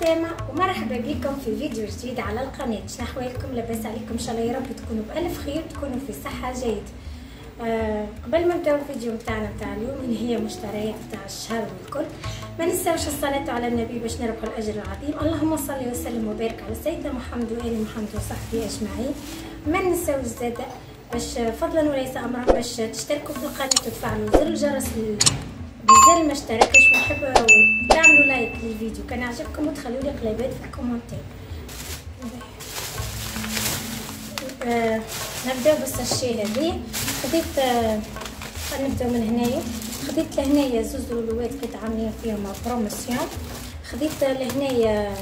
السلامة ومرحبا بكم في فيديو جديد على القناة. شنو احوالكم؟ لاباس عليكم؟ ان شاء الله يا رب تكونوا بألف خير، تكونوا في صحة جيدة. قبل ما نبداو الفيديو نتاعنا نتاع اليوم اللي هي مشتريات نتاع الشهر والكل، ما ننساوش الصلاة على النبي باش نربحوا الأجر العظيم. اللهم صل وسلم وبارك على سيدنا محمد وآل محمد وصحبه أجمعين. ما ننساوش زاده باش فضلا وليس امرا باش تشتركوا في القناه وتفعلوا زر الجرس بالزر ما اشتركش، ونحب تعملوا لايك للفيديو كان عجبكم وتخلوا لي قليبات في الكومنتات. نبداو بالساشي هذه. خديت نبداو من هنايا. خديت لهنايا زوز لولوات كنت عاملين فيهم بروموسيون. خديت لهنايا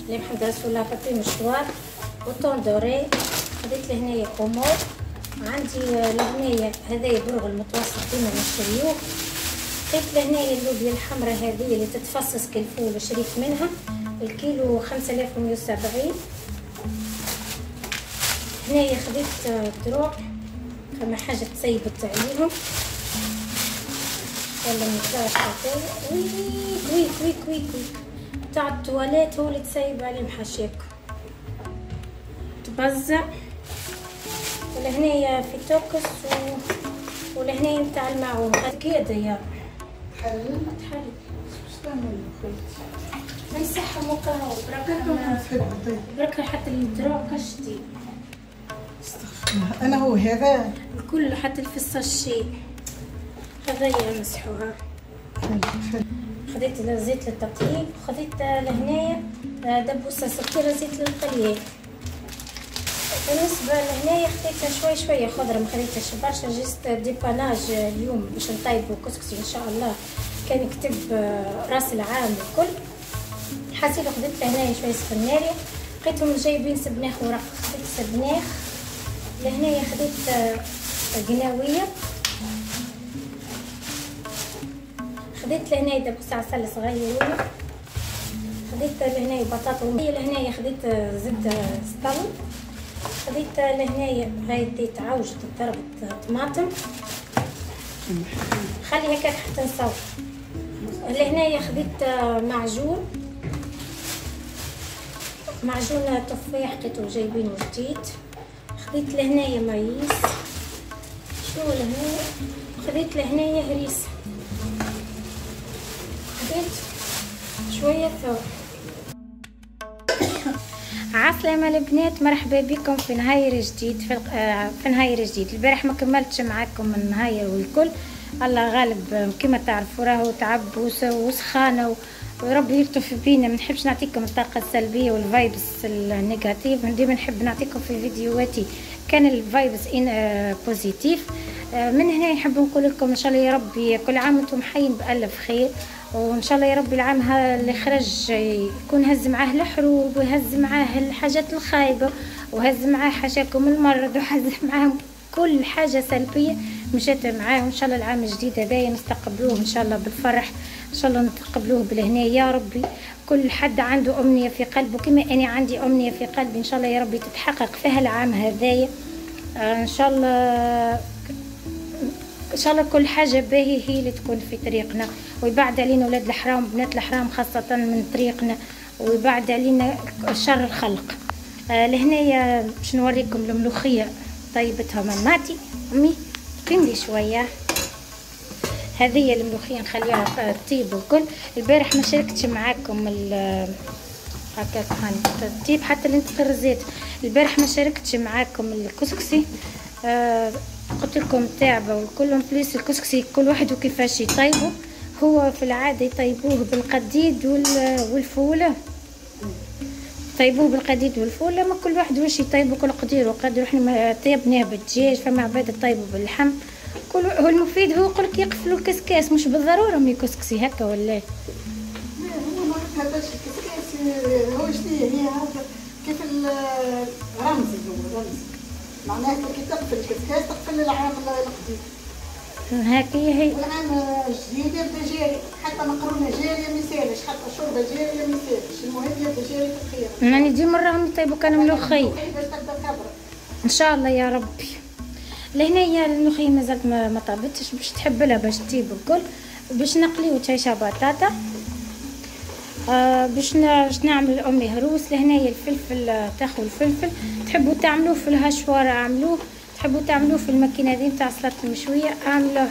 اللي محمد رسول الله بابي مشوار وطون دوري. خديت لهنايا كومور. عندي لهنايا هذايا برغ المتوسط ديما نشريوه. خديت لهنايا اللوبيا الحمراء هذه اللي تتفصص كالفول، شريت منها الكيلو 5170. هنايا خديت دروع فما حاجه تسيبت عليهم ولا مكلاش هذايا ويك ويك ويك تاع التواليت هو اللي تسيب عليه محاشيكم تبزع. ولهنايا في توكس ولهنايا نتاع المعون كده يا تحل شلون ما يصح مقاوم بركة حتى الدروع كشتي. انا هو هذا الكل حتى الفصاشي هذايا مسحوها. خديت زيت للتطيب وخديت لهنايا دبوسه سكر زيت للقليان. بالنسبه لهنايا خديتها شويه خضره، ما خديتهاش برشا، جست ديباناج اليوم باش نطيبوا كسكسي ان شاء الله. كان يكتب راس العام الكل. حسيت خديت لهنايا شويه سبناري، لقيتهم جايبين سبناخ ورق، خديت سبناخ. لهنايا خديت قناويه. خديت لهنايا دبوس عسل صغير. خديت لهنايا بطاطا. لهنايا خديت زبده سطل. خديت لهنايا هاي ديت عوجة ضربة طماطم. خلي هكاك حتى نصور. لهنايا خديت معجون تفاح لقيتو جايبينو جديد. خديت لهنايا مايس. شنو لهنايا؟ خديت لهنايا هريسة. خديت شوية ثوم. عسلامة البنات، مرحبا بكم في نهاير جديد. في نهاير جديد. البارح ما كملتش معاكم النهاير والكل، الله غالب كما تعرفوا راهو تعب وسخانه وربي يلطف بينا. ما نحبش نعطيكم الطاقه السلبيه والفايبس النيجاتيف، ديما نحب نعطيكم في فيديوهاتي كان الفايبس بوزيتيف. من هنا نحب نقول لكم ان شاء الله يا ربي كل عام وانتم حيين بالف خير، وان شاء الله يا ربي العام اللي خرج يكون هز معاه الحروب ويهز معاه الحاجات الخايبه وهز معاه حاشاكم المرض وهز معاه كل حاجه سلبيه مشات معاه. وان شاء الله العام الجديد هذايا نستقبلوه ان شاء الله بالفرح، ان شاء الله نتقبلوه بالهنا يا ربي. كل حد عنده امنيه في قلبه كما اني عندي امنيه في قلبي، ان شاء الله يا ربي تتحقق فيها العام هذايا ان شاء الله. ان شاء الله كل حاجه باهيه هي اللي تكون في طريقنا، ويبعد علينا ولاد الحرام وبنات الحرام خاصه من طريقنا، ويبعد علينا شر الخلق. لهنايا باش نوريكم الملوخيه طيبتها ماماتي امي. قيملي شويه. هذه الملوخيه نخليها تطيب والكل. البارح ما شاركتش معاكم هكاك هاني تطيب حتى اللي انت طرزات. البارح ما شاركتش معاكم الكسكسي. قلت لكم تعبه والكل بليس الكسكسي كل واحد وكيفاش يطيبه. هو في العاده يطيبوه بالقديد والفوله. طيبوه بالقديد والفوله، ما كل واحد واش يطيبوا كل قدير وقدر. احنا طيبناه بالدجاج، فما عباد طيبوا باللحم. كل هو المفيد هو يقولك يقفلوا الكسكاس، مش بالضروره ما يكسكسي هكا ولا هو ما كتهبطش الكسكاس. هو شنو هي هذا كيف الرمزي. هو رمزي معناها كي تقفل الكسكاس تقفل العام القديم هاكي هي. والعام الجديد يبدا جاري، حتى مقرونه جاريه ما يسالش، حتى شوربه جاريه ما يسالش. المهم يبدا جاري في الخير. يعني دي مره هم يطيبوا كان ملوخيه ان شاء الله يا ربي. لهنايا الملوخيه مازالت ما طابتش، باش تحب لها باش تطيب الكل. باش نقليو تعيشها بطاطا. باش نعمل امي هروس. لهنايا الفلفل، تاخذ الفلفل تحبوا تعملوه في الهشوار اعملوه، تحبوا تعملوه في الماكينه دي نتاع سلطه المشويه اعملوه.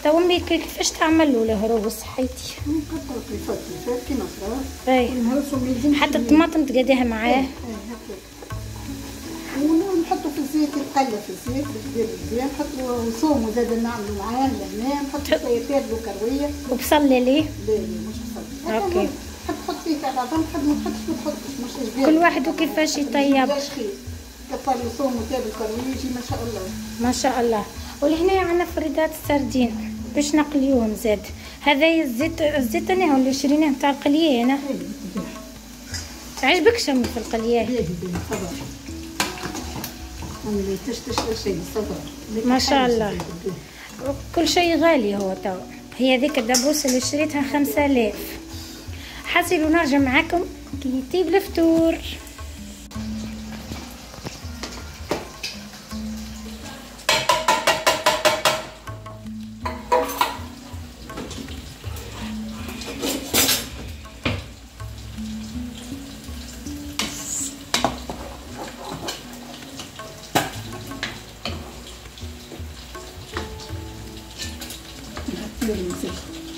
تو امي كيفاش تعملوا له هروس حياتي؟ نقطعوا الفلفل كيما صار. اي حتى الطماطم تقديها معاه. ونحطوا في الزيت، يتقلى في الزيت باش يدير مزيان. نحطوا ثوم وزاد نعملوا معاه لهنا. نحطوا شويه تابلو كرويه وبصل ليه؟ لا مش بصل. اوكي. تحط فيه تاع بعضهم، تحب ما تحطش ما تحطش، مش جبال. كل واحد وكيفاش يطيب. كثر له ثوم وتابل كرويه يجي ما شاء الله. ما شاء الله. ولهنا عندنا فريدات السردين باش نقليوهم زاد. هذا الزيت انا اللي شريناه نتاع القليه انا. عجبك شم في القليه؟ ما شاء الله. كل شيء غالي هو تو. هي ذيك الدبوس اللي شريتها 5000. حاسيلو نرجع معاكم كي يطيب الفطور.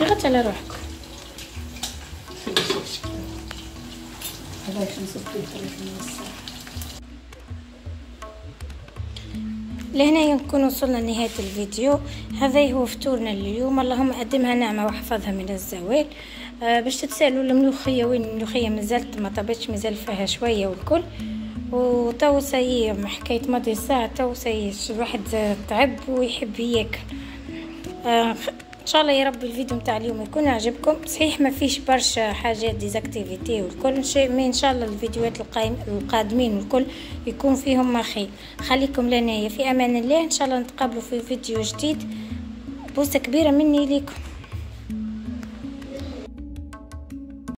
غطي على روحك. لهنا نكون وصلنا لنهاية الفيديو. هذا هو فطورنا اليوم. اللهم قدمها نعمة وحفظها من الزوال. باش تتسالوا الملوخية وين الملوخية؟ مازالت ما طابتش، مازال فيها شوية والكل. وتو سي حكاية ماضي ساعة، تو سي الواحد تعب ويحب ياكل. ان شاء الله يا رب الفيديو متاع اليوم يكون عجبكم. صحيح ما فيش برشا حاجات ديزاكتيفيتي والكل شيء، ان شاء الله الفيديوهات القادمين والكل يكون فيهم ما خير. خليكم لنا في امان الله. ان شاء الله نتقابلوا في فيديو جديد. بوسه كبيره مني ليكم.